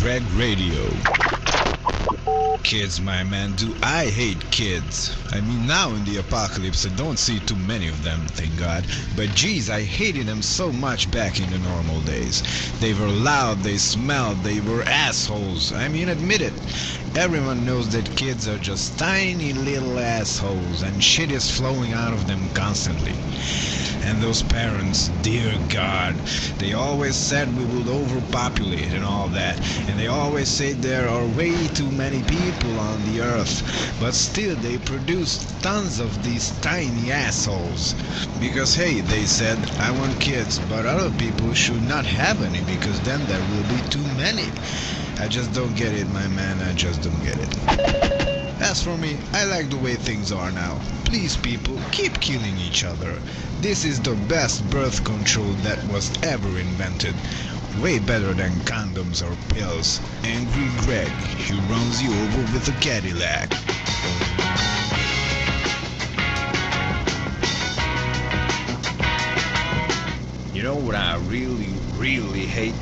Greg Radio. Kids, my man, do I hate kids. I mean, now in the apocalypse, I don't see too many of them, thank God. But geez, I hated them so much back in the normal days. They were loud, they smelled, they were assholes. I mean, admit it. Everyone knows that kids are just tiny little assholes, and shit is flowing out of them constantly. And those parents, dear God, they always said we would overpopulate and all that. And they always say there are way too many people on the earth. But still they produce tons of these tiny assholes. Because hey, they said, I want kids, but other people should not have any because then there will be too many. I just don't get it, my man, I just don't get it. As for me, I like the way things are now. Please people, keep killing each other. This is the best birth control that was ever invented. Way better than condoms or pills. Angry Greg, he runs you over with a Cadillac. You know what I really hate?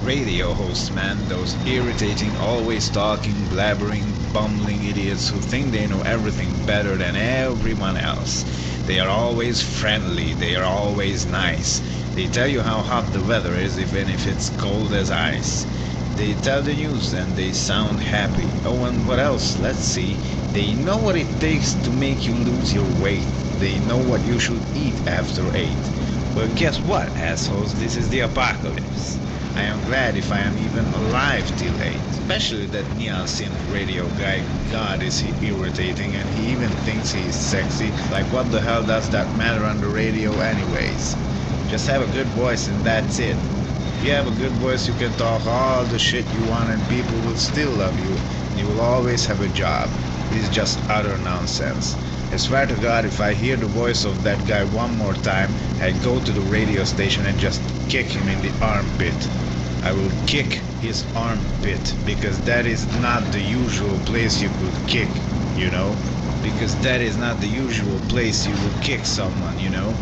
Radio hosts, man. Those irritating, always talking, blabbering, bumbling idiots who think they know everything better than everyone else. They are always friendly, they are always nice. They tell you how hot the weather is even if it's cold as ice. They tell the news and they sound happy. Oh, and what else? Let's see. They know what it takes to make you lose your weight. They know what you should eat after 8. Well, guess what, assholes? This is the apocalypse. I am glad if I am even alive till 8. Especially that Niacin radio guy. God, is he irritating, and he even thinks he is sexy. Like, what the hell does that matter on the radio anyways? Just have a good voice and that's it. If you have a good voice, you can talk all the shit you want and people will still love you. You will always have a job. It is just utter nonsense. I swear to God, if I hear the voice of that guy one more time, I'd go to the radio station and just kick him in the armpit. I will kick his armpit, because that is not the usual place you could kick, you know? Because that is not the usual place you would kick someone, you know?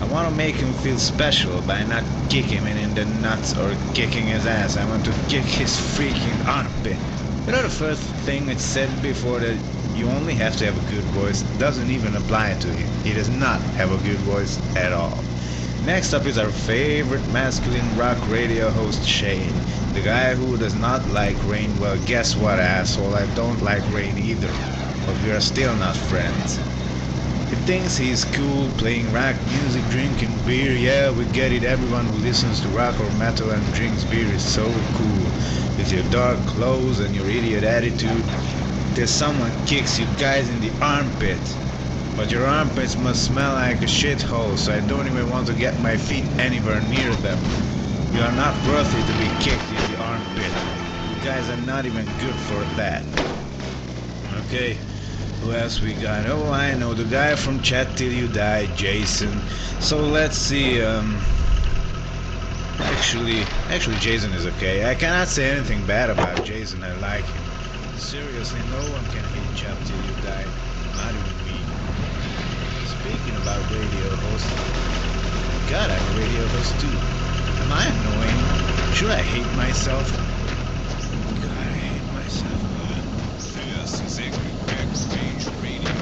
I want to make him feel special by not kicking him in the nuts or kicking his ass. I want to kick his freaking armpit. You know, the first thing it said before that you only have to have a good voice doesn't even apply to him. He does not have a good voice at all. Next up is our favorite masculine rock radio host, Shane. The guy who does not like rain. Well, guess what, asshole? I don't like rain either. But we are still not friends. He thinks he's cool playing rock music, drinking beer. Yeah, we get it. Everyone who listens to rock or metal and drinks beer is so cool. With your dark clothes and your idiot attitude, till someone kicks you guys in the armpit. But your armpits must smell like a shithole, so I don't even want to get my feet anywhere near them. You are not worthy to be kicked in the armpit. You guys are not even good for that. Okay, who else we got? Oh, I know, the guy from Chat Till You Die, Jason. So let's see, Actually, Jason is okay. I cannot say anything bad about Jason, I like him. Seriously, no one can hate Chat Till You Die, not even me. Speaking about radio hosts, God, I'm a radio host too. Am I annoying? Should I hate myself? God, I hate myself. Yes, exactly. Greg Strange Radio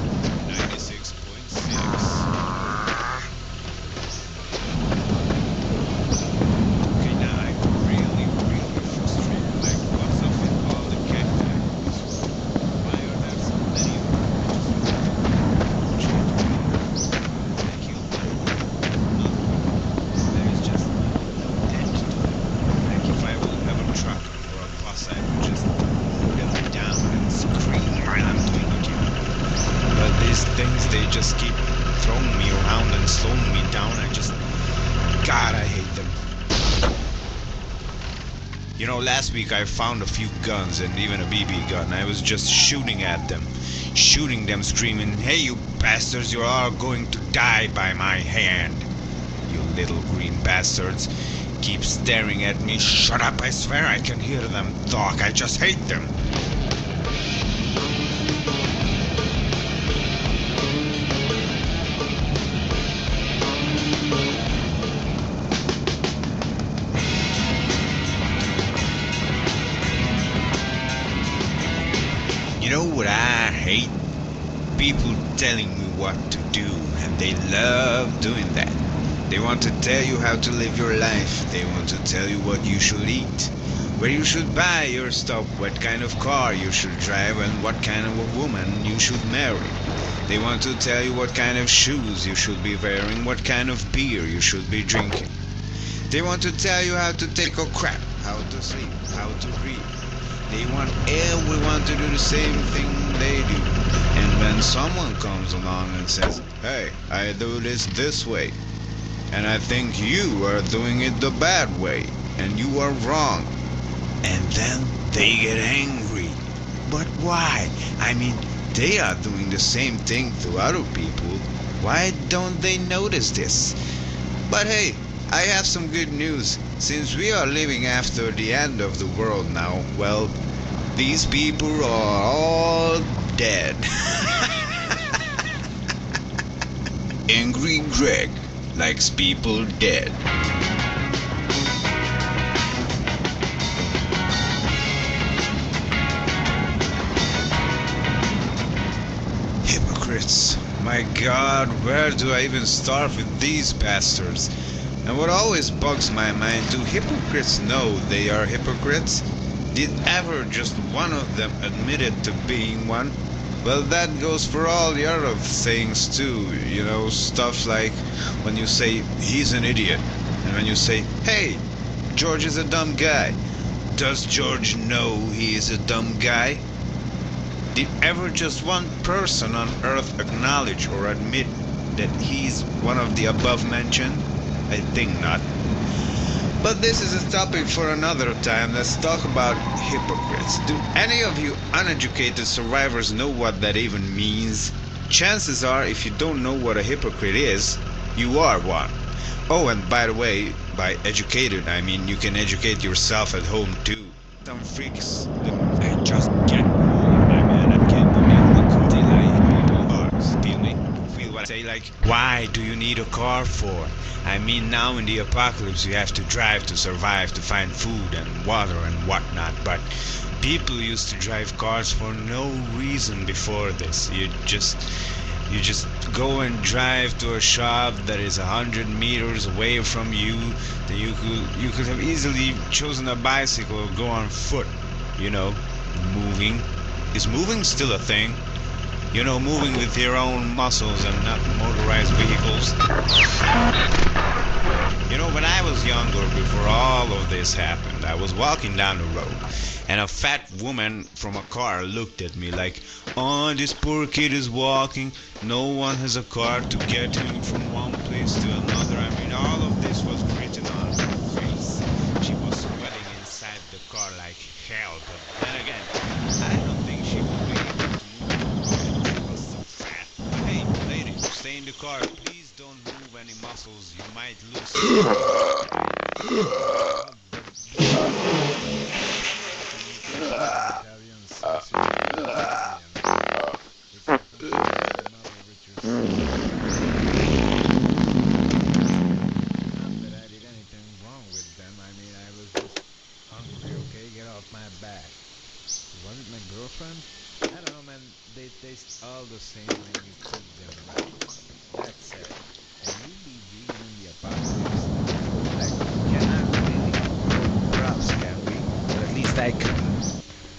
96.6. Okay, now I'm really frustrated. Like, what's up with all the cacti in this world? Why are there so many of them? I kill them. Not one. There is just no dent to them. Like, if I would have a truck or a bus, I would just get them down and scream while I'm doing it, you know. But these things, they just keep throwing me around and slowing me down. God, I hate them. You know, last week I found a few guns and even a BB gun. I was just shooting at them. Shooting them, screaming, "Hey, you bastards, you're all going to die by my hand. You little green bastards." Keep staring at me. Shut up, I swear I can hear them talk. I just hate them. You know what I hate? People telling me what to do, and they love doing that. They want to tell you how to live your life. They want to tell you what you should eat, where you should buy your stuff, what kind of car you should drive, and what kind of a woman you should marry. They want to tell you what kind of shoes you should be wearing, what kind of beer you should be drinking. They want to tell you how to take a crap, how to sleep, how to breathe. They want everyone to do the same thing they do. And when someone comes along and says, hey, I do this way, and I think you are doing it the bad way, and you are wrong, and then they get angry. But why? I mean, they are doing the same thing to other people. Why don't they notice this? But hey, I have some good news. Since we are living after the end of the world now, well, these people are all dead. Angry Greg likes people dead. Hypocrites. My God, where do I even start with these bastards? And what always bugs my mind, do hypocrites know they are hypocrites? Did ever just one of them admit it to being one? Well, that goes for all the other things too, you know, stuff like when you say he's an idiot, and when you say, hey, George is a dumb guy. Does George know he is a dumb guy? Did ever just one person on earth acknowledge or admit that he's one of the above mentioned? I think not. But this is a topic for another time. Let's talk about hypocrites. Do any of you uneducated survivors know what that even means? Chances are, if you don't know what a hypocrite is, you are one. Oh, and by the way, by educated, I mean you can educate yourself at home too. Some freaks, they just get say like, why do you need a car for? I mean, now in the apocalypse you have to drive to survive, to find food and water and whatnot, but people used to drive cars for no reason before this. You just go and drive to a shop that is 100 meters away from you. Then you could have easily chosen a bicycle or go on foot. You know, moving. Is moving still a thing? You know, moving with your own muscles and not motorized vehicles. You know, when I was younger, before all of this happened, I was walking down the road, and a fat woman from a car looked at me like, oh, this poor kid is walking, no one has a car to get him from one place to another. I mean, all of this was written on her face. She was sweating inside the car like hell, but then again, I don't think she would be able to move the car. She was so fat. Hey, lady, stay in the car. Please don't move any muscles. You might lose was it my girlfriend? I don't know, man. They taste all the same when you cook them right. That's sad. And we be vegan in the apocalypse. Like, we cannot really grow crops, can we? Or at least I couldn't.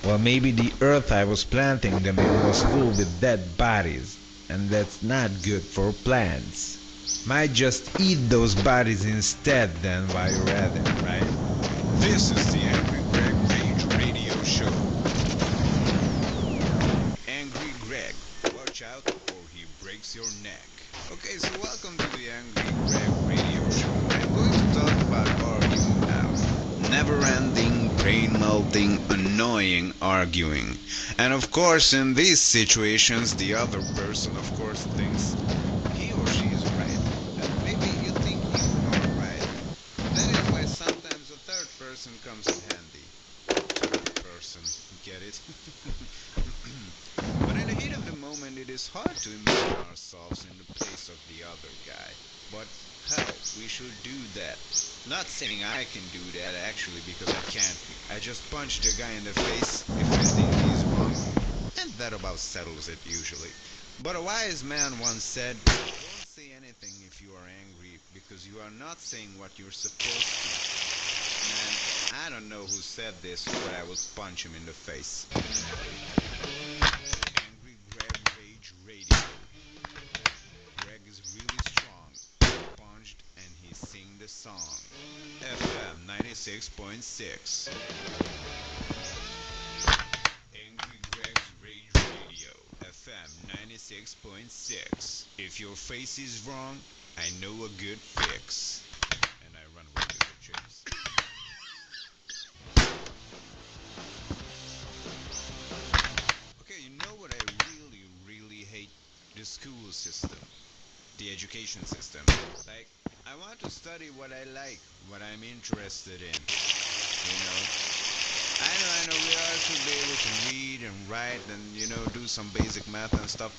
Well, maybe the earth I was planting them in was full with dead bodies, and that's not good for plants. Might just eat those bodies instead then while you're at it, right? This is the Angry Greg radio show. Angry Greg, watch out or he breaks your neck. Okay, so welcome to the Angry Greg radio show. I'm going to talk about arguing now. Never-ending, brain-melting, annoying arguing. And of course, in these situations, the other person, of course, thinks he or she is right. And maybe you think you are right. That is why sometimes a third person comes in handy. Third person, get it? But in the heat of the moment, it is hard to imagine ourselves in the place of the other guy. But how? We should do that. Not saying I can do that actually, because I can't. I just punch the guy in the face if I think he's wrong, and that about settles it usually. But a wise man once said, don't say anything if you are angry, because you are not saying what you're supposed to. Man, I don't know who said this, but I will punch him in the face. Angry Greg Rage Radio. Greg is really strong. Punched and he sing the song. FM 96.6. Angry Greg's Rage Radio. FM 96.6. If your face is wrong, I know a good fix. And I run with the chips. Okay, you know what I really, really hate? The school system. The education system. Like, I want to study what I like, what I'm interested in. You know? I know, we all should be able to read and write and, do some basic math and stuff.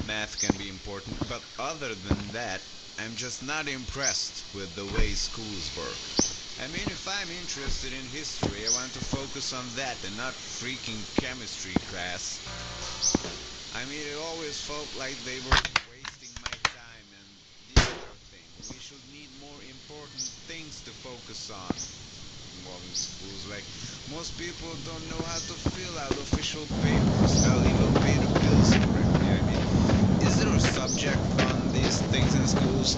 Math can be important, but other than that, I'm just not impressed with the way schools work. I mean, if I'm interested in history, I want to focus on that and not freaking chemistry class. I mean, it always felt like they were wasting my time. And the other thing, we should need more important things to focus on in modern schools. Like, most people don't know how to fill out official papers, how even pay the bills correctly. I mean, is there a subject on these things in schools?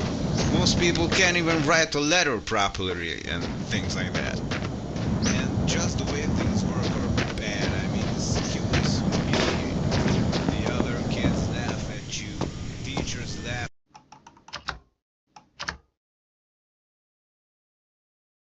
Most people can't even write a letter properly and things like that. And just the way things work